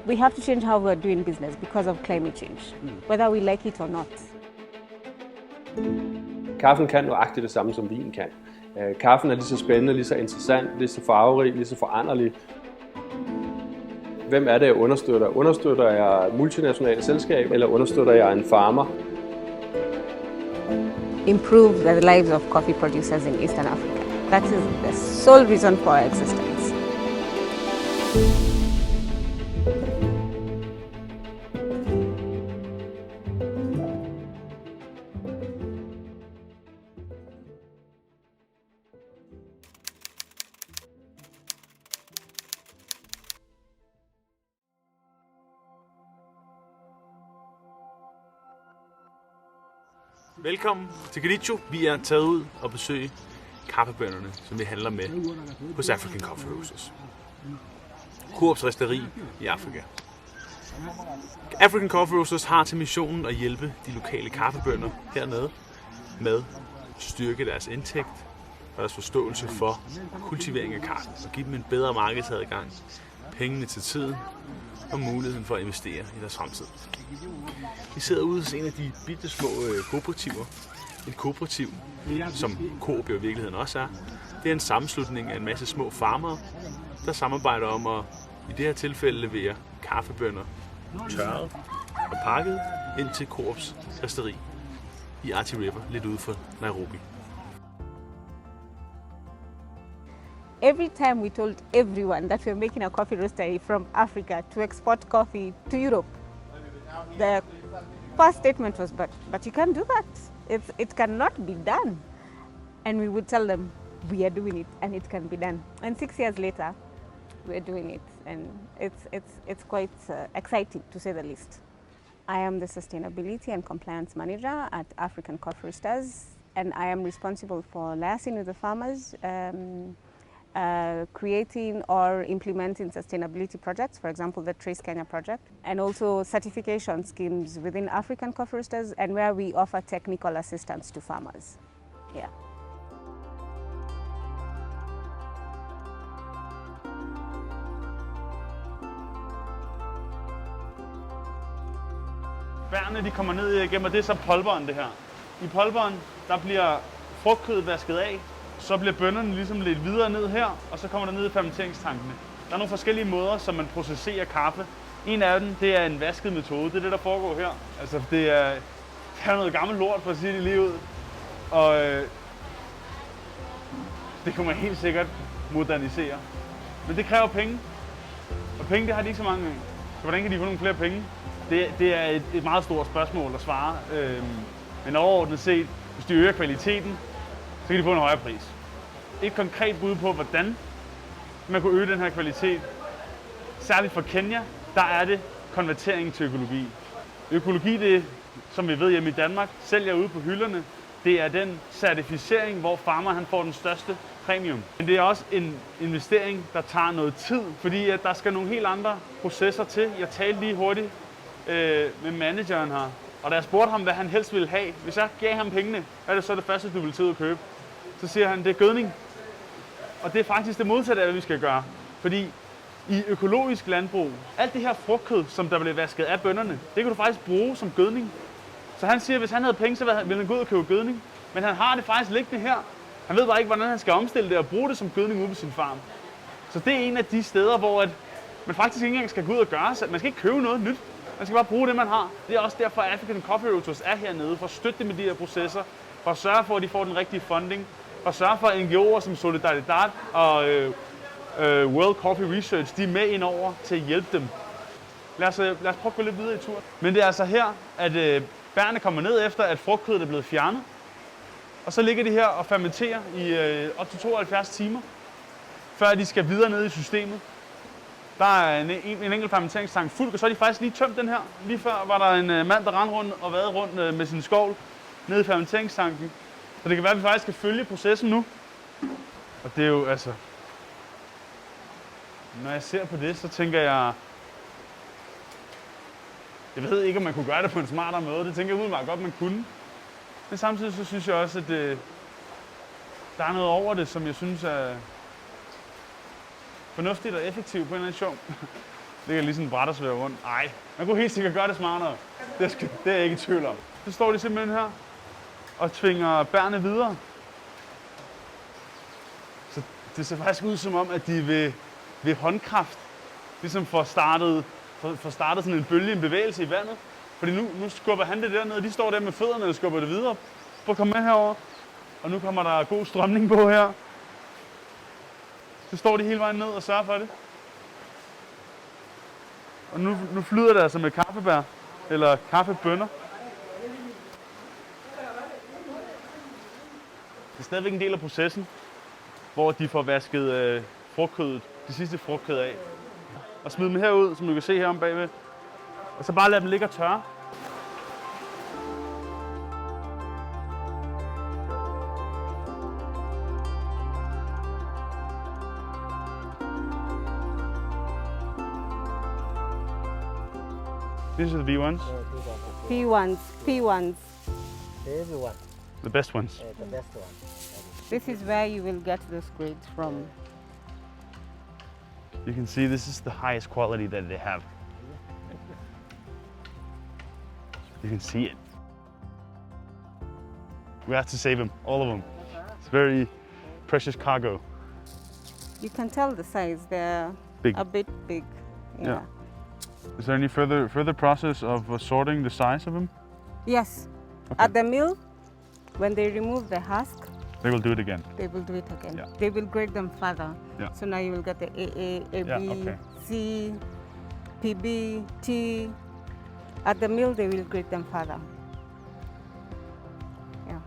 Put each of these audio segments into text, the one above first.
We have to change how we're doing business because of climate change, whether we like it or not. Kaffen kan nøjagtigt det samme, som vin kan. Kaffen er lige så spændende, lige så interessant, lige så farverig, lige så foranderlig. Hvem er det, jeg understøtter? Understøtter jeg multinationale selskab, eller understøtter jeg en farmer? Improve the lives of coffee producers in Eastern Africa. That is the sole reason for our existence. Velkommen til Kericho. Vi er taget ud og besøge kaffebønderne, som vi handler med hos African Coffee Roasters. Coops risteri i Afrika. African Coffee Roasters har til missionen at hjælpe de lokale kaffebønder hernede med at styrke deres indtægt og deres forståelse for kultivering af kaffe og give dem en bedre markedsadgang, pengene til tiden og muligheden for at investere i deres fremtid. Vi sidder ude hos en af de bitte små kooperativer. Et kooperativ, som Coop i virkeligheden også er. Det er en sammenslutning af en masse små farmere, der samarbejder om at i det her tilfælde levere kaffebønner tørret og pakket ind til Coops risteri i Athi River, lidt ude for Nairobi. Every time we told everyone that we're making a coffee roastery from Africa to export coffee to Europe, the first statement was, but you can't do that. It cannot be done. And we would tell them, we are doing it and it can be done. And 6 years later, we're doing it. And it's quite exciting, to say the least. I am the Sustainability and Compliance Manager at African Coffee Roasters, and I am responsible for liaising with the farmers, creating or implementing sustainability projects, for example, the Trace Kenya project, and also certification schemes within African Coffee Roasters, and where we offer technical assistance to farmers. Yeah. Bærene de kommer ned igennem, og det er så polveren det her. I polveren der bliver frugtkødet vasket af, så bliver bønnerne ligesom lidt videre ned her, og så kommer der ned i fermenteringstankene. Der er nogle forskellige måder, som man processerer kaffe. En af dem, det er en vasket metode. Det er det, der foregår her. Altså, det er noget gammelt lort, for at sige det lige ud. Og det kunne man helt sikkert modernisere. Men det kræver penge. Og penge, det har de ikke så mange af. Så hvordan kan de få nogle flere penge? Det er et meget stort spørgsmål at svare. Men overordnet set, hvis de øger kvaliteten, så kan de få en højere pris. Et konkret bud på, hvordan man kunne øge den her kvalitet, særligt for Kenya, der er det konvertering til økologi. Økologi, det som vi ved hjemme i Danmark, sælger ude på hylderne. Det er den certificering, hvor farmer han får den største premium. Men det er også en investering, der tager noget tid, fordi at der skal nogle helt andre processer til. Jeg talte lige hurtigt med manageren her, og da jeg spurgte ham, hvad han helst ville have, hvis jeg gav ham pengene, hvad er det så det første, du vil til at købe? Så siger han, det er gødning. Og det er faktisk det modsatte af, hvad vi skal gøre. Fordi i økologisk landbrug, alt det her frugtkød, som der bliver vasket af bønderne, det kan du faktisk bruge som gødning. Så han siger, at hvis han havde penge, så ville han gå ud og købe gødning. Men han har det faktisk liggende her. Han ved bare ikke, hvordan han skal omstille det og bruge det som gødning ude på sin farm. Så det er en af de steder, hvor man faktisk ikke engang skal gå ud og gøre sig. Man skal ikke købe noget nyt. Man skal bare bruge det, man har. Det er også derfor, at African Coffee Roasters er hernede, for at støtte dem med de her processer, for at sørge for, at de får den rigtige funding, for at sørge for, at NGO'er som Solidaridad og World Coffee Research, de er med ind over til at hjælpe dem. Lad os prøve at gå lidt videre i tur. Men det er altså her, at bærene kommer ned efter, at frugtkødet er blevet fjernet. Og så ligger de her og fermenterer i op til 72 timer, før de skal videre ned i systemet. Der er en enkelt fermenteringstank fuld, og så har de faktisk lige tømt den her. Lige før var der en mand, der rendte rundt og vadede rundt med sin skovl nede i fermenteringstanken. Så det kan være, at vi faktisk skal følge processen nu. Og det er jo altså... Når jeg ser på det, så tænker jeg... Jeg ved ikke, om man kunne gøre det på en smartere måde. Det tænker jeg umiddelbart godt, man kunne. Men samtidig så synes jeg også, at der er noget over det, som jeg synes er fornuftigt og effektivt på en eller anden sjov. ligger lige sådan en bræt og svæver rundt. Ej, man kunne helt sikkert gøre det smartere. Det er jeg ikke i tvivl om. Så står de simpelthen her og tvinger bærene videre. Så det ser faktisk ud som om, at de ved håndkraft ligesom får startet sådan en bølge, en bevægelse i vandet. Fordi nu skubber han det dernede, og de står der med fødderne og skubber det videre. Prøv at komme med herover. Og nu kommer der god strømning på her. Så står de hele vejen ned og sørger for det. Og nu flyder det altså med kaffebær, eller kaffebønner. Det er stadigvæk en del af processen, hvor de får vasket frugtkødet, det sidste frugtkød af. Og smide dem herud, som du kan se her om bagved. Og så bare lade dem ligge og tørre. These are the B1s? P1s, P1s. Everyone, The best ones. the best one. This is where you will get those grades from. You can see this is the highest quality that they have. You can see it. We have to save them, all of them. It's very precious cargo. You can tell the size, they're Big. a bit big. Yeah. Is there any further process of sorting the size of them? Yes. Okay. At the mill, when they remove the husk, They will do it again. they will do it again. Yeah. They will grade them further. Yeah. So now you will get the AA, AB, Yeah, okay. C, PB, T. At the mill, they will grade them further. Yeah.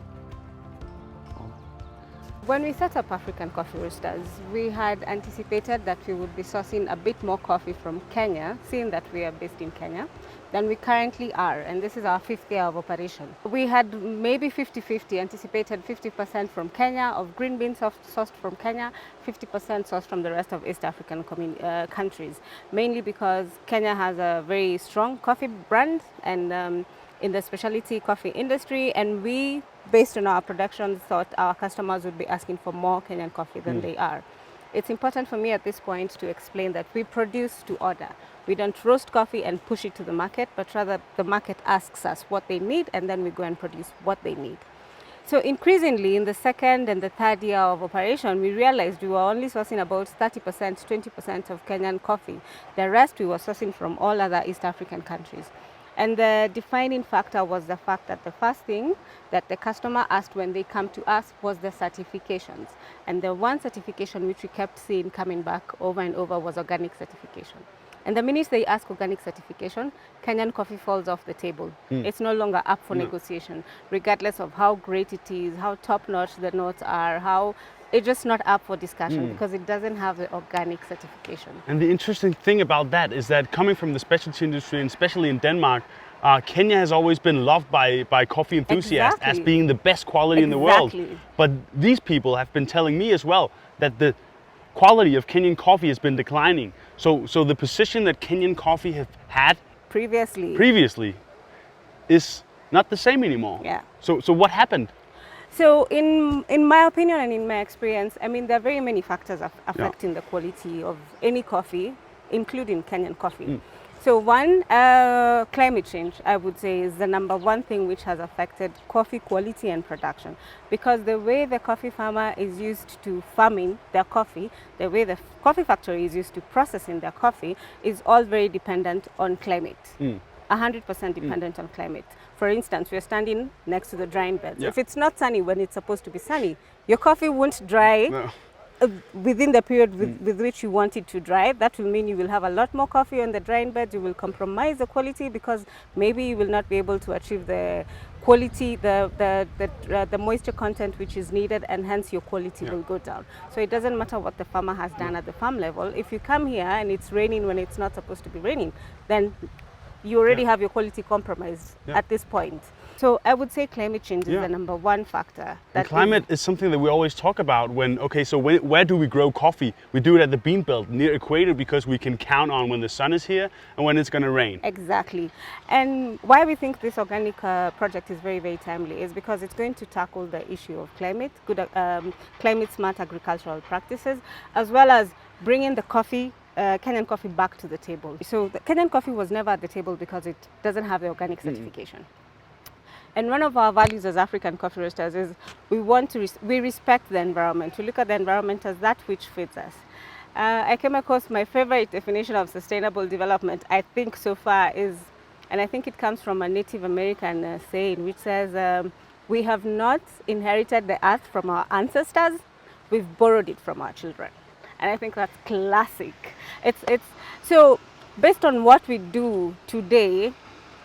When we set up African Coffee Roasters, we had anticipated that we would be sourcing a bit more coffee from Kenya, seeing that we are based in Kenya, than we currently are, and this is our 5th year of operation. We had maybe 50-50, anticipated 50% from Kenya, of green beans sourced from Kenya, 50% sourced from the rest of East African countries, mainly because Kenya has a very strong coffee brand and in the specialty coffee industry, and we, based on our production, thought our customers would be asking for more Kenyan coffee than they are. It's important for me at this point to explain that we produce to order. We don't roast coffee and push it to the market, but rather the market asks us what they need, and then we go and produce what they need. So increasingly, in the 2nd and the 3rd year of operation, we realized we were only sourcing about 30%, 20% of Kenyan coffee. The rest we were sourcing from all other East African countries. And the defining factor was the fact that the first thing that the customer asked when they come to us was the certifications. And the one certification which we kept seeing coming back over and over was organic certification. And the minute they ask organic certification, Kenyan coffee falls off the table. It's no longer up for negotiation, regardless of how great it is, how top-notch the notes are, it's just not up for discussion because it doesn't have the organic certification. And the interesting thing about that is that coming from the specialty industry, and especially in Denmark, Kenya has always been loved by coffee enthusiasts as Exactly. being the best quality in the world. Exactly. But these people have been telling me as well that the quality of Kenyan coffee has been declining. So the position that Kenyan coffee have had previously is not the same anymore. Yeah. So what happened? So in my opinion and in my experience, I mean, there are very many factors affecting the quality of any coffee, including Kenyan coffee. So one, climate change, I would say, is the number one thing which has affected coffee quality and production. Because the way the coffee farmer is used to farming their coffee, the way the coffee factory is used to processing their coffee, is all very dependent on climate. 100% dependent on climate. For instance, we're standing next to the drying beds. If it's not sunny when it's supposed to be sunny, your coffee won't dry within the period with which you want it to dry. That will mean you will have a lot more coffee on the drying bed. You will compromise the quality because maybe you will not be able to achieve the quality, the moisture content which is needed, and hence your quality will go down. So it doesn't matter what the farmer has done at the farm level. If you come here and it's raining when it's not supposed to be raining, then you already have your quality compromised at this point. So I would say climate change is the number one factor. And climate is something that we always talk about where do we grow coffee? We do it at the bean belt near equator because we can count on when the sun is here and when it's going to rain. Exactly. And why we think this organic project is very, very timely is because it's going to tackle the issue of climate, climate smart agricultural practices, as well as bringing the coffee Kenyan coffee back to the table. So the Kenyan coffee was never at the table because it doesn't have the organic certification. And one of our values as African coffee roasters is we respect the environment. We look at the environment as that which feeds us. I came across my favorite definition of sustainable development, I think so far is, and I think it comes from a Native American saying, which says, we have not inherited the earth from our ancestors, we've borrowed it from our children. And I think that's classic. So based on what we do today,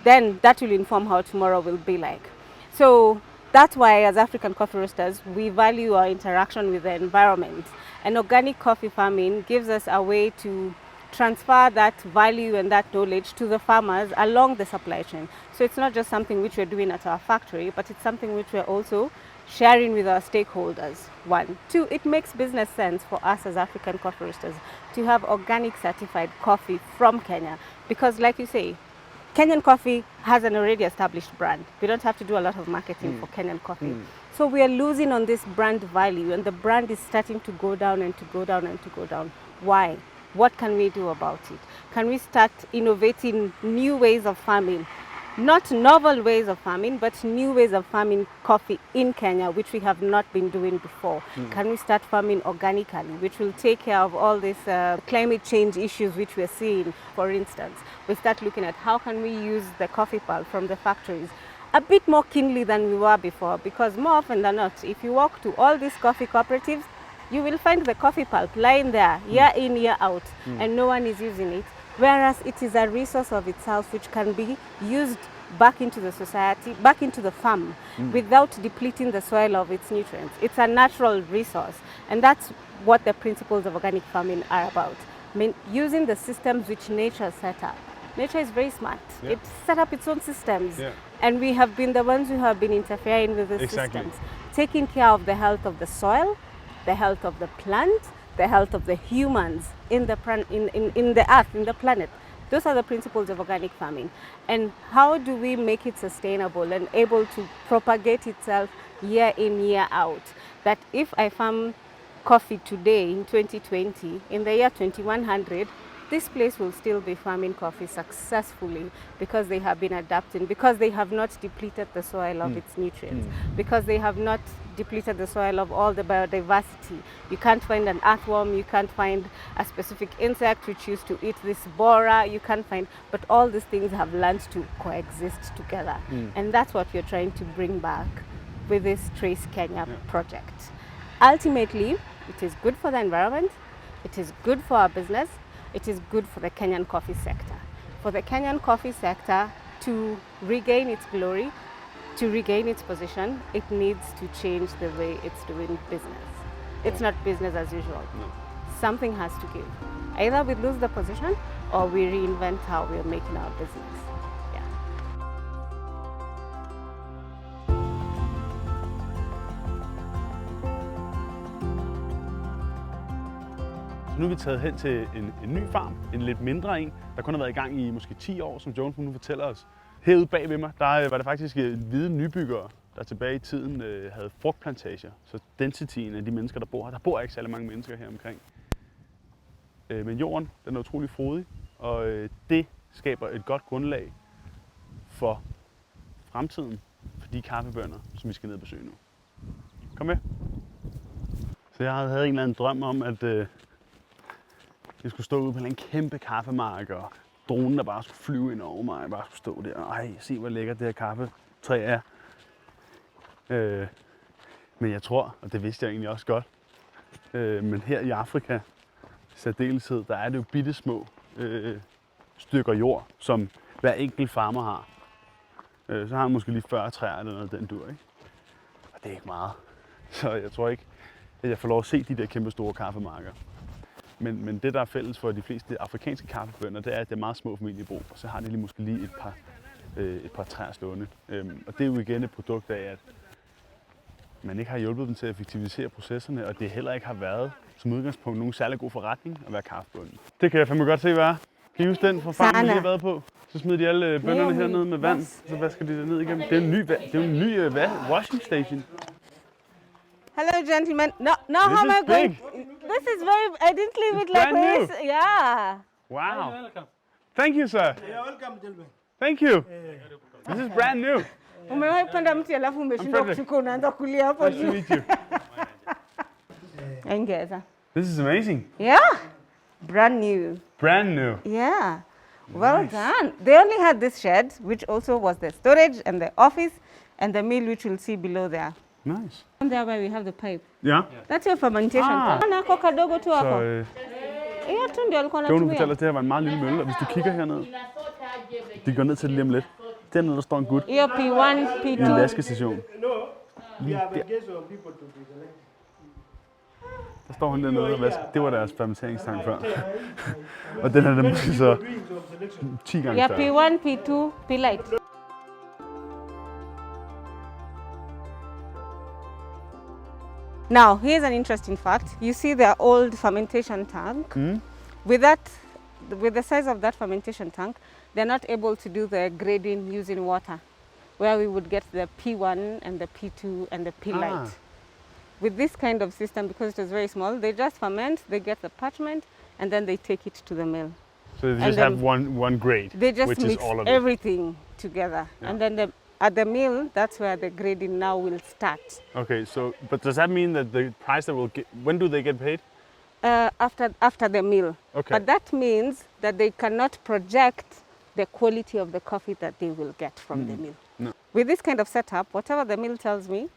then that will inform how tomorrow will be like. So that's why as African coffee roasters, we value our interaction with the environment. And organic coffee farming gives us a way to transfer that value and that knowledge to the farmers along the supply chain. So it's not just something which we're doing at our factory, but it's something which we're also sharing with our stakeholders. 1. 2, it makes business sense for us as African coffee roasters to have organic certified coffee from Kenya, because like you say, Kenyan coffee has an already established brand. We don't have to do a lot of marketing for Kenyan coffee. So we are losing on this brand value, and the brand is starting to go down and to go down and to go down. Why? What can we do about it? Can we start innovating new ways of farming? Not novel ways of farming, but new ways of farming coffee in Kenya, which we have not been doing before. Can we start farming organically, which will take care of all these climate change issues which we're seeing? For instance, we start looking at how can we use the coffee pulp from the factories a bit more keenly than we were before, because more often than not, if you walk to all these coffee cooperatives, you will find the coffee pulp lying there year in, year out, and no one is using it. Whereas it is a resource of itself which can be used back into the society, back into the farm, without depleting the soil of its nutrients. It's a natural resource, and that's what the principles of organic farming are about. I mean, using the systems which nature set up. Nature is very smart. Yeah. It set up its own systems, and we have been the ones who have been interfering with the systems, taking care of the health of the soil, the health of the plant, the health of the humans in the earth, in the planet. Those are the principles of organic farming. And how do we make it sustainable and able to propagate itself year in, year out? That if I farm coffee today in 2020, in the year 2100, this place will still be farming coffee successfully because they have been adapting, because they have not depleted the soil of its nutrients, because they have not depleted the soil of all the biodiversity. You can't find an earthworm, you can't find a specific insect which used to eat this borer, you can't find, but all these things have learned to coexist together. And that's what we're trying to bring back with this Trace Kenya project. Ultimately, it is good for the environment, it is good for our business, it is good for the Kenyan coffee sector. For the Kenyan coffee sector to regain its glory, to regain its position, it needs to change the way it's doing business. It's not business as usual. No. Something has to give. Either we lose the position or we reinvent how we're making our business. Yeah. Så nu er vi taget hen til en ny farm, en lidt mindre en, der kun har været i gang i måske 10 år, som Joan nu fortæller os. Herude bag ved mig, der var det faktisk hvide nybyggere, der tilbage i tiden havde frugtplantager. Så densityen af de mennesker, der bor her, der bor ikke særlig mange mennesker her omkring. Men jorden, den er utrolig frodig, og det skaber et godt grundlag for fremtiden for de kaffebønder, som vi skal ned og besøge nu. Kom med. Så jeg havde en eller anden drøm om, at jeg skulle stå ude på en kæmpe kaffemark, og dronen, der bare skulle flyve ind over mig, og bare skulle stå der. Ej, se hvor lækkert det her kaffetræ er. Men jeg tror, og det vidste jeg egentlig også godt, men her i Afrika, særdeleshed, der er det jo bittesmå stykker jord, som hver enkelt farmer har. Så har han måske lige 40 træer eller noget den dur, ikke? Og det er ikke meget. Så jeg tror ikke, at jeg får lov at se de der kæmpe store kaffemarker. Men det, der er fælles for de fleste afrikanske kaffebønder, det er, at det er meget små familiebrug, og så har de lige måske lige et par træer stående. Og det er jo igen et produkt af, at man ikke har hjulpet dem til at effektivisere processerne, og det heller ikke har været som udgangspunkt nogen særlig god forretning at være kaffebønden. Det kan jeg fandme godt se, hvad er. Kan I huske den fra farmen, vi har været på? Så smider de alle bønderne hernede med vand, så vasker de det ned igennem. Det er en ny washing station. Hello, gentlemen. Now This how am is I going? big. This is very. I didn't leave it like brand new. this. Yeah. Wow. Welcome. Thank you, sir. You're welcome, gentlemen. Thank you. This is brand new. Umewahi panda mti alafu umeshindwa Frederick. kuchukua unaanza kulia hapo Nice to juu. meet you. Ongeza. This is amazing. Yeah. Brand new. Brand new. Yeah. Well done. They only had this shed, which also was the storage and the office and the mill, which you'll see below there. Nice. And there where we have the pipe. Ja. That's your fermentation. Nako kadogo tu Så hapo. Hiyo tu ndio alikuwa Joan, du anatumia. fortæller, at det her var en meget lille mølle, og hvis du kigger herned, de går ned til det lige om lidt. Dernede, der står en gut Hiyo P1, i en P2. vaskestation. We have a case of people to be selected. Der står hun dernede og vasker. Det var deres fermenteringstank før. Og den her, den er måske så 10 gange Yeah, større. P1, P2, P-light. Now, here's an interesting fact. You see the old fermentation tank. With the size of that fermentation tank, they're not able to do the grading using water, where we would get the P1 and the P2 and the P-light. With this kind of system, because it was very small, they just ferment, they get the parchment, and then they take it to the mill. So they And just then have one grade, They just which is mix all of it. everything together. And then at the mill, that's where the grading now will start. Okay, so, but does that mean that the price that will get, when do they get paid? After the mill. Okay. But that means that they cannot project the quality of the coffee that they will get from the mill. No. With this kind of setup, whatever the mill tells me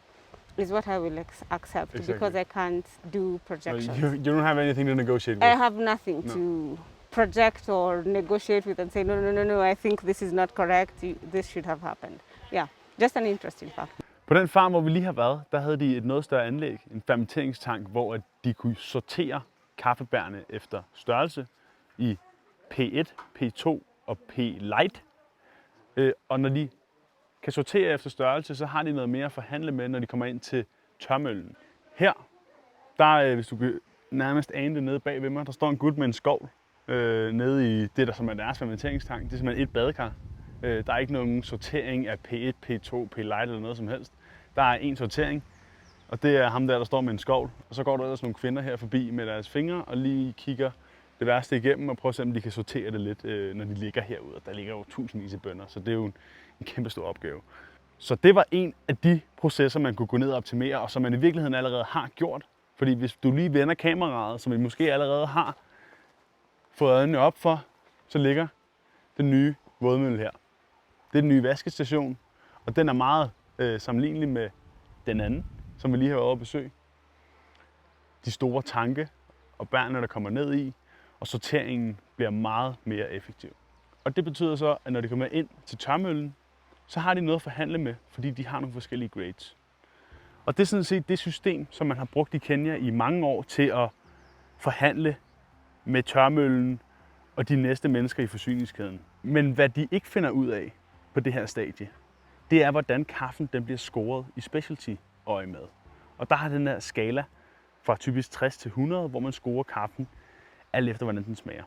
is what I will accept Exactly. because I can't do So projections. you don't have anything to negotiate with. I have nothing to project or negotiate with and say, no, I think this is not correct. This should have happened. Yeah, just an interesting fact. På den farm, hvor vi lige har været, der havde de et noget større anlæg, en fermenteringstank, hvor at de kunne sortere kaffebærne efter størrelse i P1, P2 og P-light. Og når de kan sortere efter størrelse, så har de noget mere at forhandle med, når de kommer ind til tørmøllen. Her, der, hvis du kan nærmest ane det nede bag ved mig, der står en gut med en skovl nede i det, der som er deres fermenteringstank. Det er simpelthen et badekar. Der er ikke nogen sortering af P1, P2, P-light eller noget som helst. Der er en sortering, og det er ham der står med en skovl. Og så går der ellers nogle kvinder her forbi med deres fingre og lige kigger det værste igennem og prøver at se, om de kan sortere det lidt, når de ligger herude. Der ligger jo tusindvis af bønner, så det er jo en kæmpe stor opgave. Så det var en af de processer, man kunne gå ned og optimere, og som man i virkeligheden allerede har gjort. Fordi hvis du lige vender kameraet, som vi måske allerede har fået øjnene op for, så ligger den nye vådmølle her. Det er den nye vaskestation, og den er meget sammenlignelig med den anden, som vi lige har været over at besøge. De store tanke og bærene, der kommer ned i, og sorteringen bliver meget mere effektiv. Og det betyder så, at når de kommer ind til tørmøllen, så har de noget at forhandle med, fordi de har nogle forskellige grades. Og det er sådan set det system, som man har brugt i Kenya i mange år til at forhandle med tørmøllen og de næste mennesker i forsyningskæden. Men hvad de ikke finder ud af på det her stadie, det er, hvordan kaffen den bliver scoret i specialty-øje med. Og der har den her skala fra typisk 60 til 100, hvor man scorer kaffen alt efter, hvordan den smager.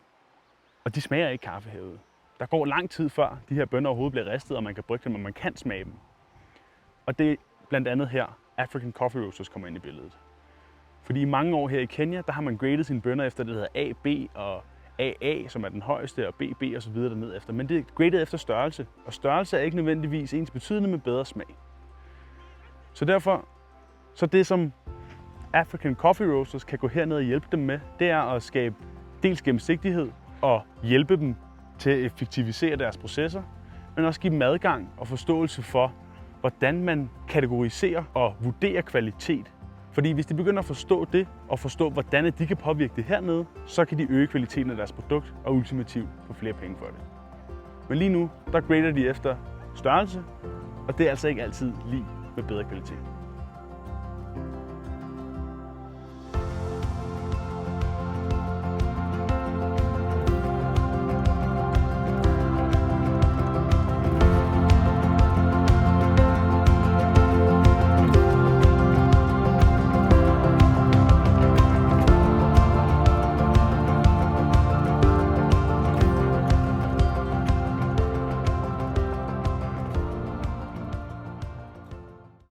Og de smager ikke kaffe herude. Der går lang tid før de her bønner overhovedet bliver ristet, og man kan brygge dem, og man kan smage dem. Og det er blandt andet her, African Coffee Roasters kommer ind i billedet. Fordi i mange år her i Kenya, der har man gradet sine bønner efter det, der hedder A, B og AA, som er den højeste, og BB og så videre derned efter. Men det er gradet efter størrelse, og størrelse er ikke nødvendigvis ens betydende med bedre smag. Så derfor, så det som African Coffee Roasters kan gå herned og hjælpe dem med, det er at skabe dels gennemsigtighed og hjælpe dem til at effektivisere deres processer, men også give dem adgang og forståelse for, hvordan man kategoriserer og vurderer kvalitet. Fordi hvis de begynder at forstå det, og forstå, hvordan de kan påvirke det hernede, så kan de øge kvaliteten af deres produkt og ultimativt få flere penge for det. Men lige nu, der grader de efter størrelse, og det er altså ikke altid lige med bedre kvalitet.